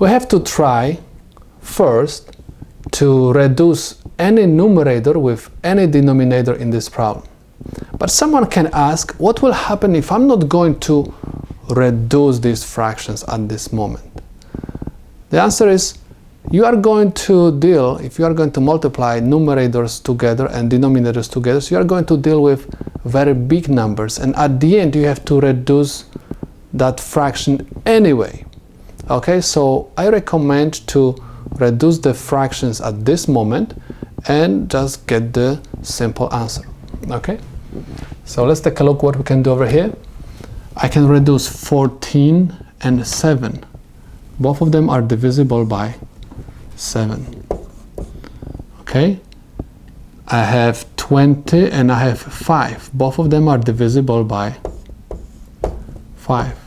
We have to try first to reduce any numerator with any denominator in this problem. But someone can ask, what will happen if I'm not going to reduce these fractions at this moment? The answer is, you are going to deal, if you are going to multiply numerators together and denominators together, so you are going to deal with very big numbers, and at the end you have to reduce that fraction anyway. Okay, so I recommend to reduce the fractions at this moment and just get the simple answer. Okay, so let's take a look what we can do over here. I can reduce 14 and 7. Both of them are divisible by 7. Okay, I have 20 and I have 5. Both of them are divisible by 5.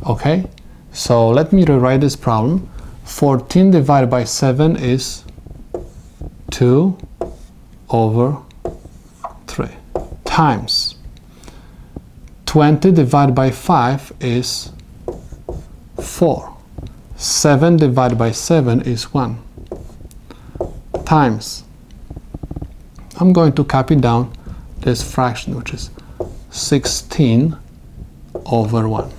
Okay, so let me rewrite this problem. 14 divided by 7 is 2 over 3 times 20 divided by 5 is 4. 7 divided by 7 is 1 times, I'm going to copy down this fraction, which is 16 over 1.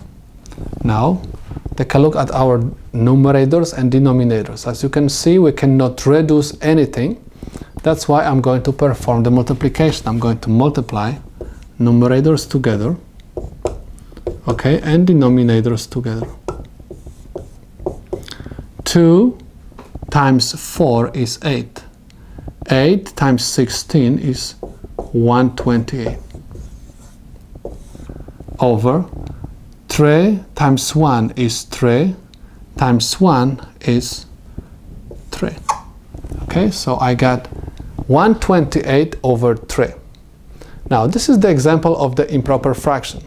Now take a look at our numerators and denominators. As you can see, we cannot reduce anything. That's why I'm going to perform the multiplication. I'm going to multiply numerators together, okay, and denominators together. 2 times 4 is 8. 8 times 16 is 128. Over 3 times 1 is 3, times 1 is 3. Okay, so I got 128 over 3. Now this is the example of the improper fraction.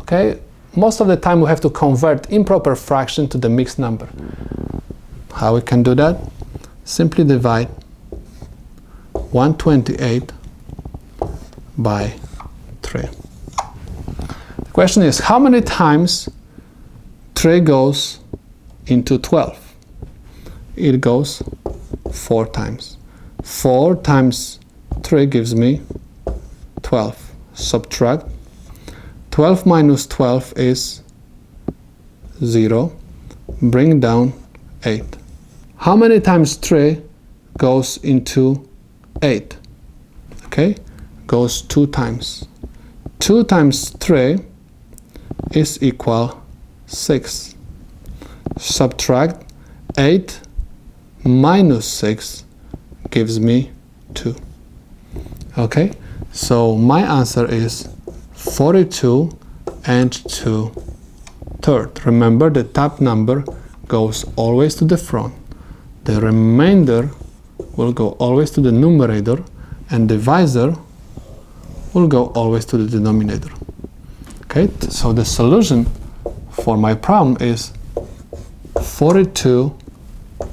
Okay, most of the time we have to convert improper fraction to the mixed number. How we can do that? Simply divide 128 by 3. The question is, how many times 3 goes into 12? It goes 4 times. 4 times 3 gives me 12. Subtract. 12 minus 12 is 0. Bring down 8. How many times 3 goes into 8? Okay, goes 2 times. 2 times 3 is equal 6. Subtract 8 minus 6 gives me 2. Okay, so my answer is 42 and 2/3. Remember, the top number goes always to the front. The remainder will go always to the numerator, and divisor will go always to the denominator. Okay, so the solution for my problem is 42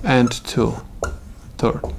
and 2/3.